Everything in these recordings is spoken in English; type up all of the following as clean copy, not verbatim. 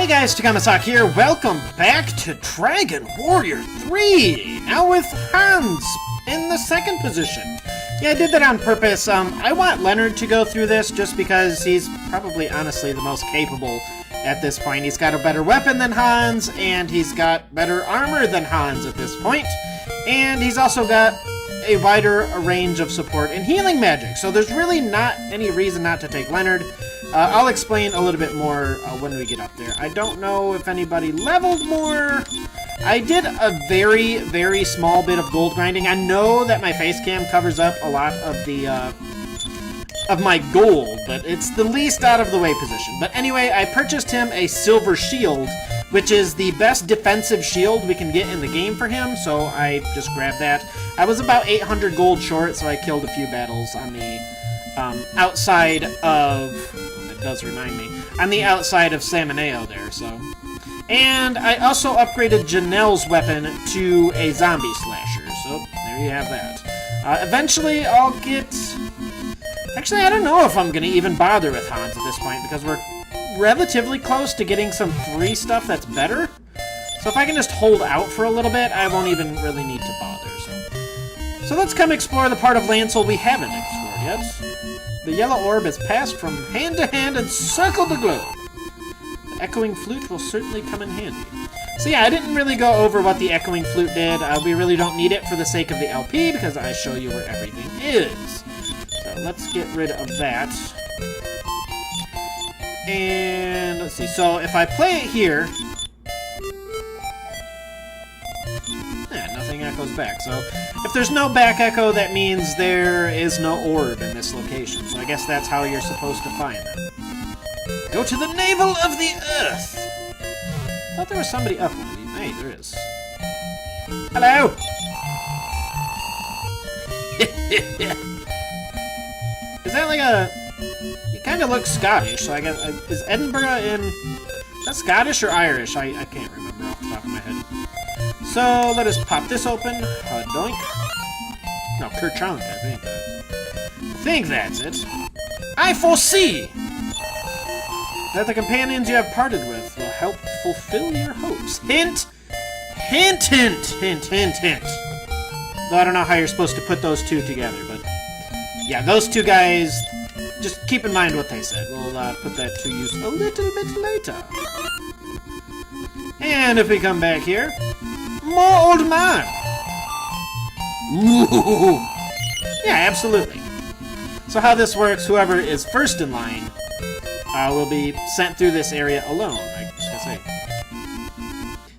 Hey guys, Takahmasak here. Welcome back to Dragon Warrior 3. Now with Hans in the second position. Yeah, I did that on purpose. I want Leonard to go through this just because he's probably, honestly, the most capable at this point. He's got a better weapon than Hans, and he's got better armor than Hans at this point. And he's also got a wider range of support and healing magic. So there's really not any reason not to take Leonard. I'll explain a little bit more when we get up there. I don't know if anybody leveled more. I did a very, very small bit of gold grinding. I know that my face cam covers up a lot of the of my gold, but it's the least out of the way position. But anyway, I purchased him a silver shield, which is the best defensive shield we can get in the game for him, so I just grabbed that. I was about 800 gold short, so I killed a few battles on the outside of... It does remind me. On the outside of Samaneo there, so... And I also upgraded Janelle's weapon to a zombie slasher, so there you have that. Eventually I'll get... Actually, I don't know if I'm going to even bother with Hans at this point, because we're relatively close to getting some free stuff that's better. So if I can just hold out for a little bit, I won't even really need to bother. So let's come explore the part of Lancel we haven't explored yet. The yellow orb has passed from hand to hand and circled the globe. The echoing flute will certainly come in handy. So yeah, I didn't really go over what the echoing flute did. We really don't need it for the sake of the LP, because I show you where everything is. So let's get rid of that. And let's see, so if I play it here, nothing echoes back. So if there's no back echo, that means there is no orb in this location. So I guess that's how you're supposed to find them. Go to the navel of the earth! I thought there was somebody up one of these. Hey, there is. Hello! Is that like a... He kind of looks Scottish, so I guess... Is Edinburgh in... Is that Scottish or Irish? I can't remember off the top of my head. So, let us pop this open. Doink. No, Kerchunk, I think that's it. I foresee that the companions you have parted with will help fulfill your hopes. Hint! Hint, hint, hint, hint, hint. Though I don't know how you're supposed to put those two together, but... Yeah, those two guys... Just keep in mind what they said. We'll put that to use a little bit later. And if we come back here... More old man! Ooh. Yeah, absolutely. So how this works, whoever is first in line will be sent through this area alone, I was gonna say.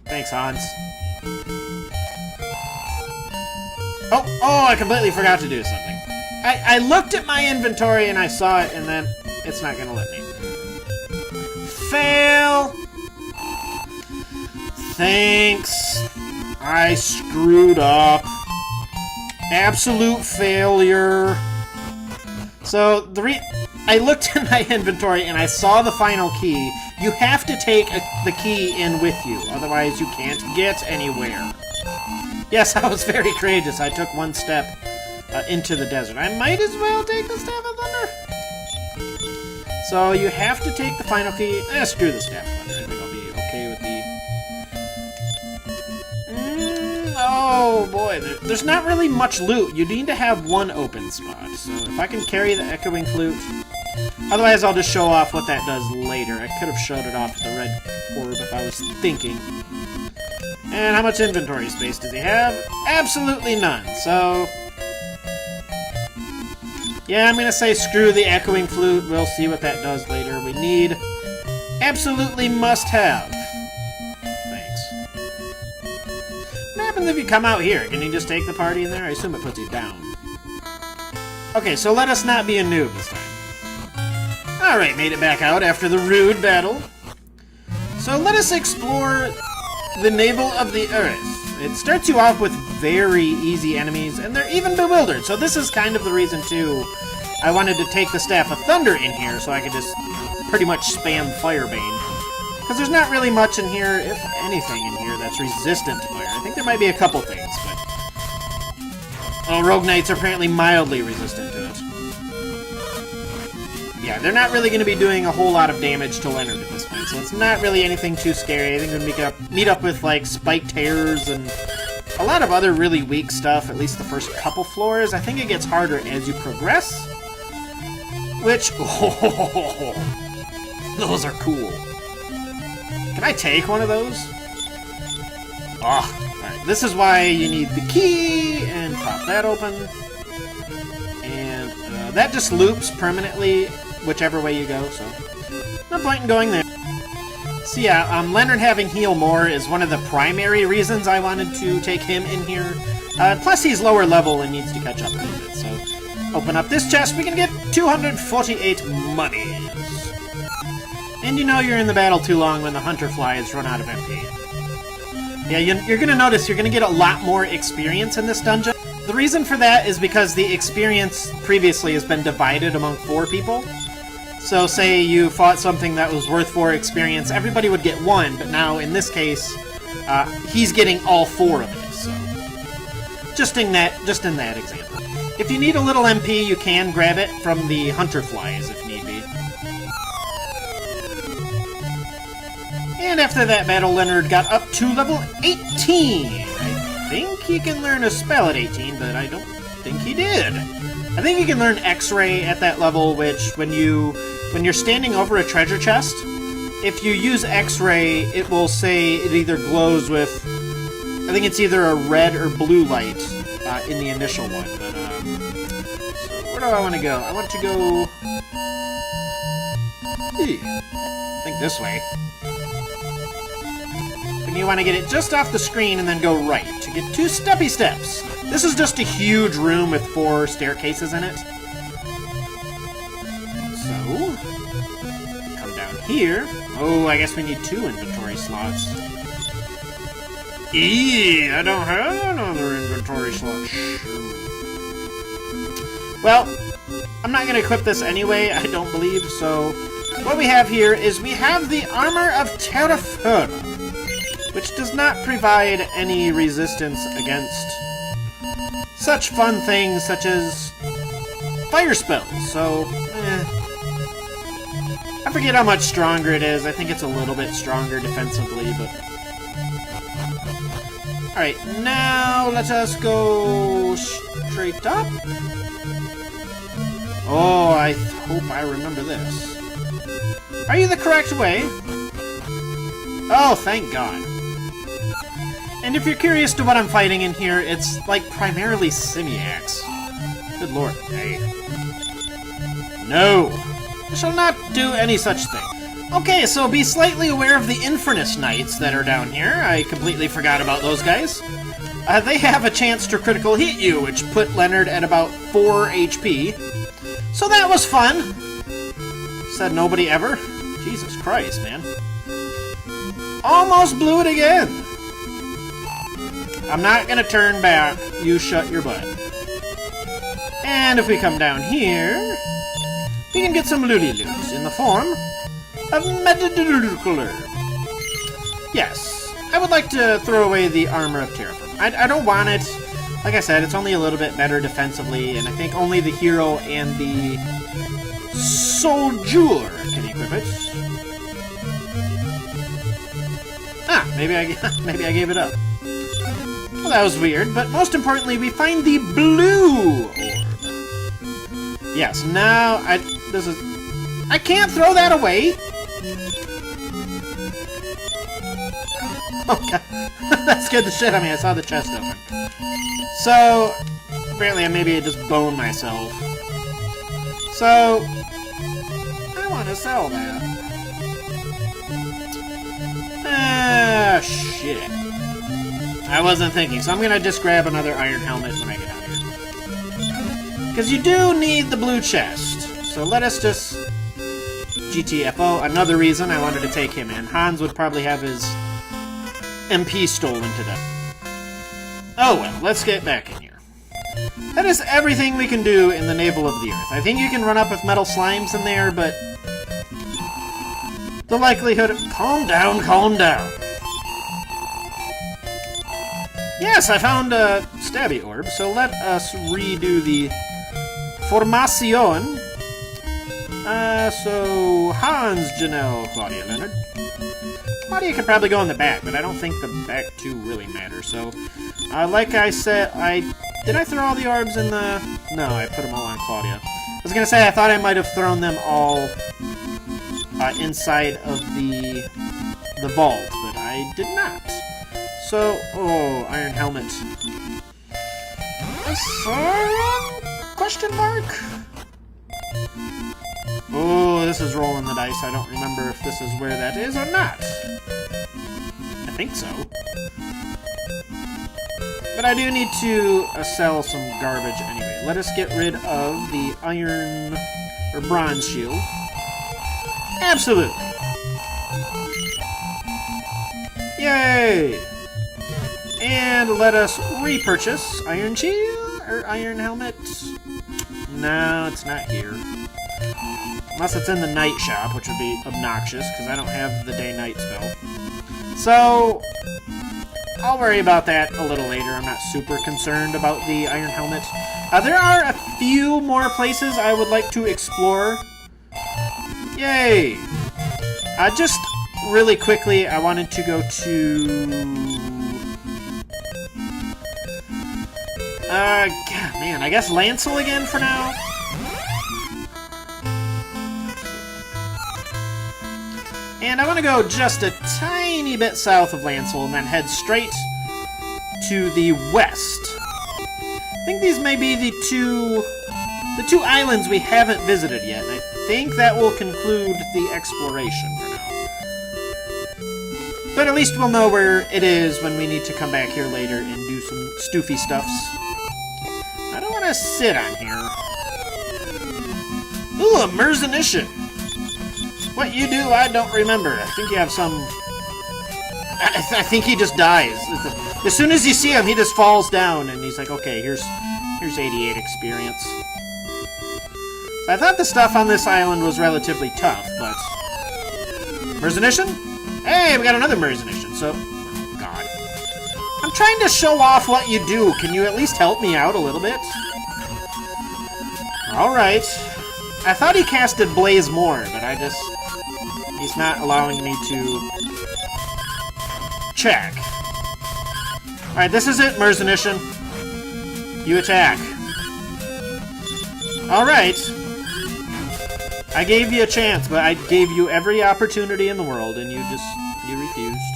Thanks, Hans. Oh, I completely forgot to do something. I looked at my inventory and I saw it, and then it's not gonna let me. Fail! Thanks. I screwed up. Absolute failure. So, I looked in my inventory and I saw the final key. You have to take the key in with you, otherwise you can't get anywhere. Yes, I was very courageous. I took one step into the desert. I might as well take the Staff of Thunder. So, you have to take the final key. Screw the Staff of Thunder. I think I'll be okay with the... Oh boy, there's not really much loot. You need to have one open spot. So if I can carry the echoing flute... Otherwise I'll just show off what that does later. I could have showed it off with the red orb if I was thinking. And how much inventory space does he have? Absolutely none, so... Yeah, I'm gonna say screw the echoing flute. We'll see what that does later. We need... Absolutely must have. If you come out here, can you just take the party in there? I assume it puts you down. Okay, so let us not be a noob this time. Alright, made it back out after the rude battle. So let us explore the navel of the earth. It starts you off with very easy enemies, and they're even bewildered. So this is kind of the reason, too, I wanted to take the Staff of Thunder in here, so I could just pretty much spam Firebane. Because there's not really much in here, if anything in here, that's resistant to fire. I think there might be a couple things, but... Oh, Rogue Knights are apparently mildly resistant to it. Yeah, they're not really going to be doing a whole lot of damage to Leonard at this point, so it's not really anything too scary. I think we're going to meet up with, like, spiked hairs and a lot of other really weak stuff, at least the first couple floors. I think it gets harder as you progress, which... Oh, those are cool. Can I take one of those? Oh, alright. This is why you need the key, and pop that open. And that just loops permanently whichever way you go, so no point in going there. So yeah, Leonard having heal more is one of the primary reasons I wanted to take him in here. Plus he's lower level and needs to catch up a little bit, so open up this chest, we can get 248 monies. And you know you're in the battle too long when the hunter flies run out of MP. Yeah, you're gonna notice you're gonna get a lot more experience in this dungeon. The reason for that is because the experience previously has been divided among 4 people. So say you fought something that was worth 4 experience, everybody would get 1, but now in this case, he's getting all 4 of it, so... Just in that example. If you need a little MP, you can grab it from the hunter flies if need be. And after that battle, Leonard got up to level 18! I think he can learn a spell at 18, but I don't think he did. I think he can learn X-Ray at that level, which when you're standing over a treasure chest, if you use X-Ray, it will say it either glows with, I think it's either a red or blue light in the initial one. But so where do I want to go? I want to go, I think this way. And you want to get it just off the screen and then go right to get 2 steppy steps. This is just a huge room with 4 staircases in it. So, come down here. Oh, I guess we need 2 inventory slots. I don't have another inventory slot. Well, I'm not going to equip this anyway, I don't believe, so... What we have here is we have the Armor of Terra Firma, which does not provide any resistance against such fun things such as fire spells, so... I forget how much stronger it is. I think it's a little bit stronger defensively, but... Alright, now let us go straight up. Oh, I hope I remember this. Are you the correct way? Oh, thank God. And if you're curious to what I'm fighting in here, it's, like, primarily Simiacs. Good lord. Hey. No! I shall not do any such thing. Okay, so be slightly aware of the Infernus Knights that are down here. I completely forgot about those guys. They have a chance to critical hit you, which put Leonard at about 4 HP. So that was fun! Said nobody ever. Jesus Christ, man. Almost blew it again! I'm not gonna turn back. You shut your butt. And if we come down here, we can get some looty-loots in the form of medical herb. Yes, I would like to throw away the Armor of Terra Firma. I don't want it. Like I said, it's only a little bit better defensively, and I think only the hero and the soldier can equip it. Ah, maybe I gave it up. Well, that was weird, but most importantly, we find the blue orb. Yes, now I can't throw that away. Oh god, that scared the shit out of me. I saw the chest open. So apparently, maybe I just boned myself. So I want to sell that. Ah, shit. I wasn't thinking, so I'm gonna just grab another iron helmet when I get out here. Because you do need the blue chest. So let us just... GTFO, another reason I wanted to take him in. Hans would probably have his MP stolen to death. Oh well, let's get back in here. That is everything we can do in the Navel of the Earth. I think you can run up with metal slimes in there, but... the likelihood of... Calm down, calm down. Yes, I found a stabby orb, so let us redo the Formacion. So Hans, Janelle, Claudia, Leonard. Claudia could probably go in the back, but I don't think the back two really matter. So, like I said, did I throw all the orbs in the... No, I put them all on Claudia. I was gonna say, I thought I might have thrown them all inside of the vault, but I did not. So, oh, Iron Helmet. Question mark? Oh, this is rolling the dice. I don't remember if this is where that is or not. I think so. But I do need to sell some garbage anyway. Let us get rid of the iron or bronze shield. Absolutely. Yay! And let us repurchase iron shield or iron helmet. No, it's not here. Unless it's in the night shop, which would be obnoxious because I don't have the day-night spell. So I'll worry about that a little later. I'm not super concerned about the iron helmet. There are a few more places I would like to explore. Yay! Just really quickly, I wanted to go to... God, man, I guess Lancel again for now? And I want to go just a tiny bit south of Lancel and then head straight to the west. I think these may be the two islands we haven't visited yet, and I think that will conclude the exploration for now. But at least we'll know where it is when we need to come back here later and do some stoofy stuffs. I don't want to sit on here. Ooh, a Merzenition! What you do, I don't remember. I think you have some... I think he just dies. As soon as you see him, he just falls down, and he's like, okay, here's 88 experience. So I thought the stuff on this island was relatively tough, but... Merzenition? Hey, we got another Merzenition, so... Oh, God. I'm trying to show off what you do. Can you at least help me out a little bit? Alright. I thought he casted Blaze more, but I just... He's not allowing me to check. Alright, this is it, Merzenition. You attack. Alright. I gave you a chance, but I gave you every opportunity in the world, and you refused.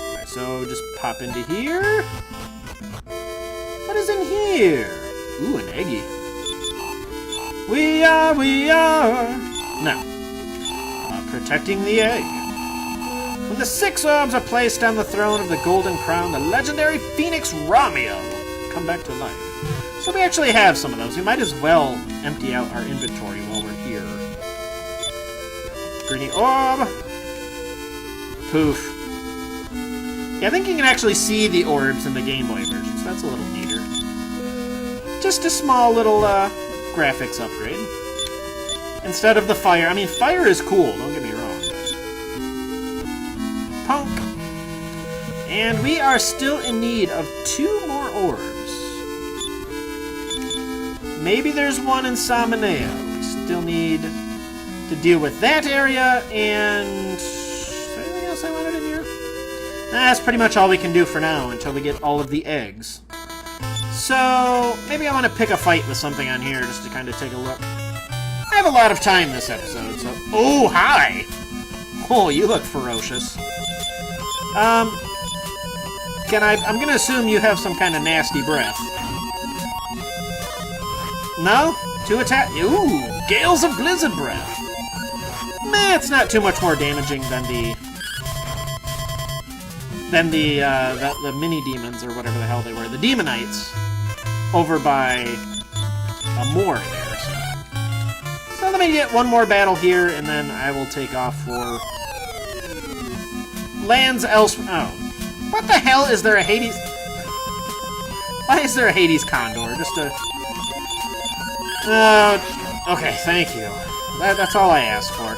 Alright, so just pop into here. What is in here? Ooh, an eggy. We are... No. Protecting the egg. When the 6 orbs are placed on the throne of the Golden Crown, the legendary Phoenix Romeo come back to life. So we actually have some of those. We might as well empty out our inventory while we're here. Greeny orb. Poof. Yeah, I think you can actually see the orbs in the Game Boy version, so that's a little neater. Just a small little graphics upgrade. Instead of the fire. I mean, fire is cool, don't get me wrong. Punk. And we are still in need of 2 more orbs. Maybe there's one in Samanea. We still need to deal with that area, and... Is there anything else I wanted in here? That's pretty much all we can do for now, until we get all of the eggs. So, maybe I want to pick a fight with something on here, just to kind of take a look. I have a lot of time this episode, so... Oh, hi! Oh, you look ferocious. I'm gonna assume you have some kind of nasty breath. No? 2 attack... Ooh! Gales of Blizzard Breath! Meh, it's not too much more damaging than the mini-demons, or whatever the hell they were. The Demonites. Over by... a moor there. So let me get one more battle here, and then I will take off for lands elsewhere. Oh. What the hell? Is there a Hades? Why is there a Hades Condor? Just a... okay, thank you. That's all I asked for.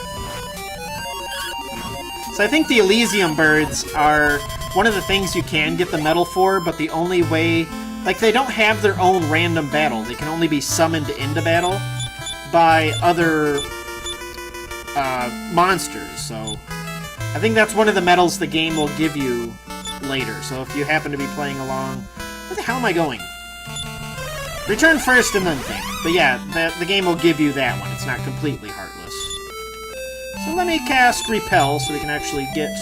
So I think the Elysium birds are one of the things you can get the medal for, but the only way... Like, they don't have their own random battle. They can only be summoned into battle. by other monsters, so I think that's one of the medals the game will give you later. So if you happen to be playing along... Where the hell am I going? Return first and then think. But yeah, the game will give you that one. It's not completely heartless. So let me cast Repel so we can actually get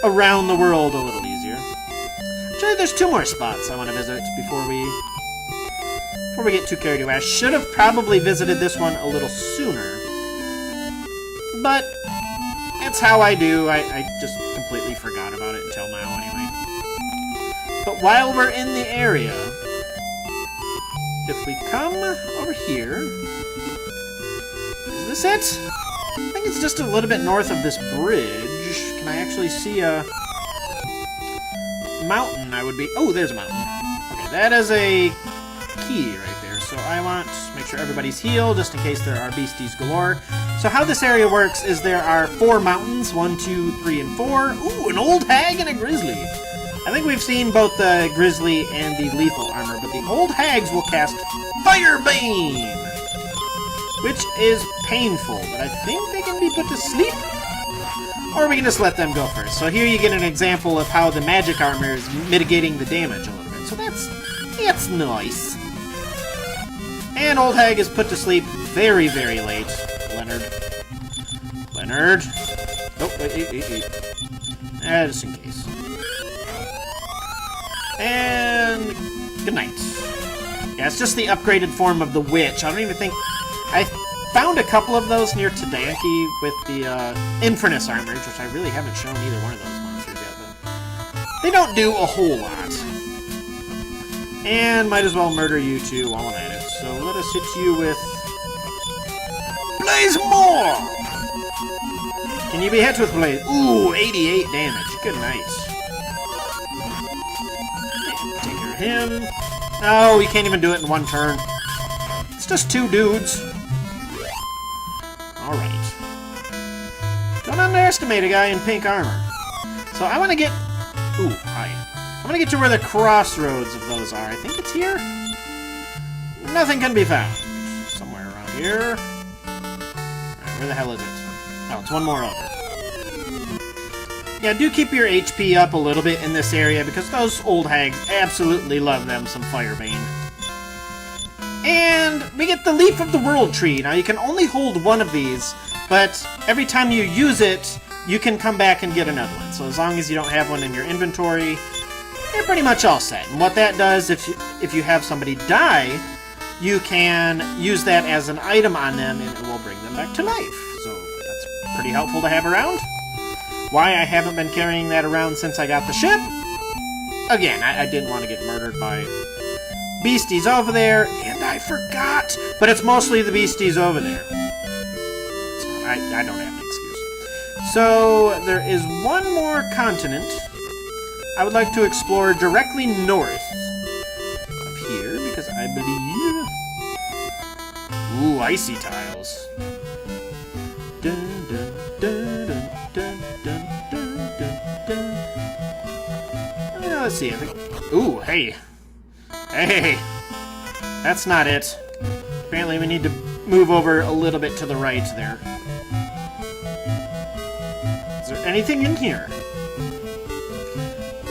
around the world a little easier. Actually, there's 2 more spots I want to visit before we get too carried away. I should have probably visited this one a little sooner. But it's how I do. I just completely forgot about it until now anyway. But while we're in the area, if we come over here... Is this it? I think it's just a little bit north of this bridge. Can I actually see a mountain? I would be... Oh, there's a mountain. Okay, that is a key right there. So I want to make sure everybody's healed, just in case there are beasties galore. So how this area works is there are 4 mountains. 1, 2, 3, and 4. Ooh, an old hag and a grizzly. I think we've seen both the grizzly and the lethal armor, but the old hags will cast Fire Bane, which is painful, but I think they can be put to sleep. Or we can just let them go first. So here you get an example of how the magic armor is mitigating the damage a little bit. So that's nice. And old hag is put to sleep very, very late. Leonard. Oh, wait. Just in case. And good night. Yeah, it's just the upgraded form of the witch. I don't even think... I found a couple of those near Tadanki with the Infernus armors, which I really haven't shown either one of those monsters yet, but they don't do a whole lot. And might as well murder you two while I'm at it. So let us hit you with... Blaze More! Can you be hit with Blaze? Ooh, 88 damage. Good night. Take care of him. Oh, we can't even do it in one turn. It's just 2 dudes. Alright. Don't underestimate a guy in pink armor. So I want to get... Ooh, hi. I want to get to where the crossroads of those are. I think it's here? Nothing can be found. Somewhere around here. Alright, where the hell is it? Oh, it's one more over. Yeah, do keep your HP up a little bit in this area, because those old hags absolutely love them some Firebane. And we get the Leaf of the World tree. Now, you can only hold one of these, but every time you use it, you can come back and get another one. So as long as you don't have one in your inventory, you're pretty much all set. And what that does, if you have somebody die, you can use that as an item on them, and it will bring them back to life. So that's pretty helpful to have around. Why I haven't been carrying that around since I got the ship? Again, I didn't want to get murdered by beasties over there, and I forgot. But it's mostly the beasties over there. So I don't have an excuse. So there is one more continent I would like to explore directly north of here, because I believe... Ooh, icy tiles. Dun, dun, dun, dun, dun, dun, dun, dun, dun. Let's see, I think... Ooh, hey. Hey! That's not it. Apparently we need to move over a little bit to the right there. Is there anything in here?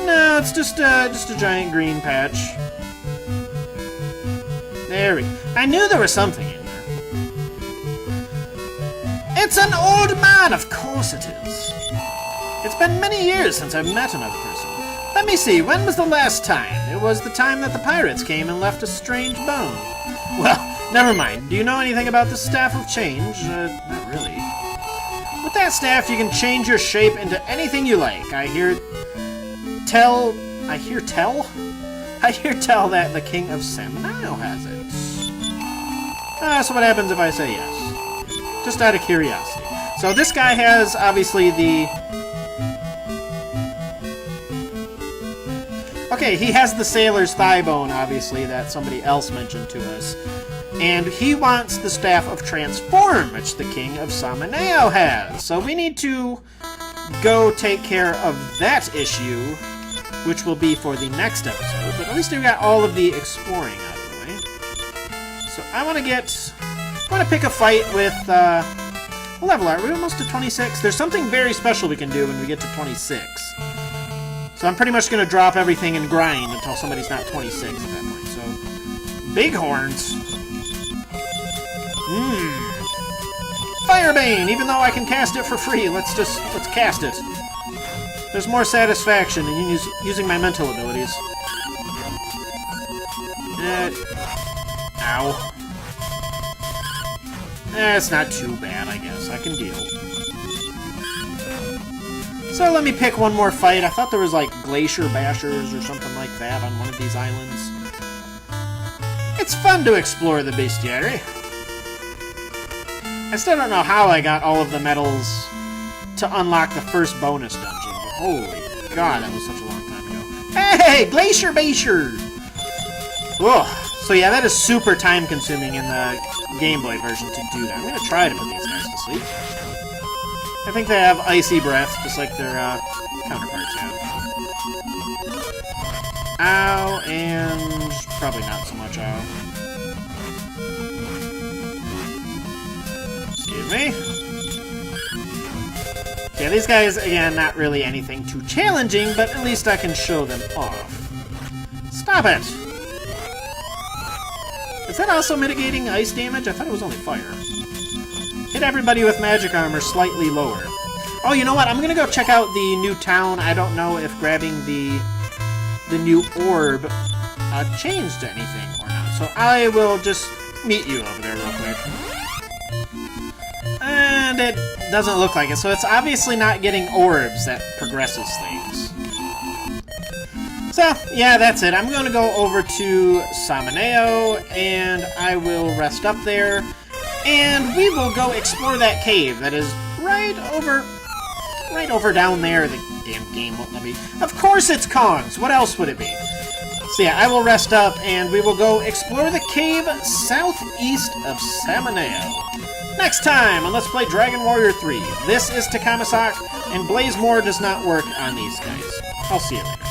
No, it's just a giant green patch. There we go. I knew there was something in there. It's an old man, of course it is. It's been many years since I've met another person. Let me see, when was the last time? It was the time that the pirates came and left a strange bone. Well, never mind. Do you know anything about the Staff of Change? Not really. With that staff, you can change your shape into anything you like. I hear tell that the King of Samanao has it. So what happens if I say yes? Just out of curiosity. So this guy has, obviously, the... Okay, he has the sailor's thigh bone, obviously, that somebody else mentioned to us. And he wants the Staff of Transform, which the King of Samanao has. So we need to go take care of that issue, which will be for the next episode. But at least we got all of the exploring out of the way. So I want to get I want to pick a fight with, what level are we? Almost to 26? There's something very special we can do when we get to 26. So I'm pretty much going to drop everything and grind until somebody's not 26 at that point. So, Bighorns. Firebane! Even though I can cast it for free, let's cast it. There's more satisfaction in using my mental abilities. Ow. It's not too bad, I guess. I can deal. So let me pick one more fight. I thought there was like Glacier Bashers or something like that on one of these islands. It's fun to explore the bestiary. I still don't know how I got all of the medals to unlock the first bonus dungeon, but holy god, that was such a long time ago. Hey, Glacier Basher! Ugh. So yeah, that is super time-consuming in the Game Boy version to do that. I'm gonna try to put these guys to sleep. I think they have icy breath, just like their counterparts have. Ow, and probably not so much ow. Excuse me. Yeah, these guys, again, not really anything too challenging, but at least I can show them off. Stop it! Is that also mitigating ice damage? I thought it was only fire. Hit everybody with magic armor slightly lower. Oh, you know what? I'm gonna go check out the new town. I don't know if grabbing the new orb changed anything or not. So I will just meet you over there real quick. And it doesn't look like it. So it's obviously not getting orbs that progresses things. So, yeah, that's it. I'm going to go over to Samaneo, and I will rest up there. And we will go explore that cave that is right over down there. The damn game won't let me. Of course it's Kong's. What else would it be? So yeah, I will rest up, and we will go explore the cave southeast of Samaneo. Next time on Let's Play Dragon Warrior 3. This is Takahmasak, and Blaze More does not work on these guys. I'll see you later.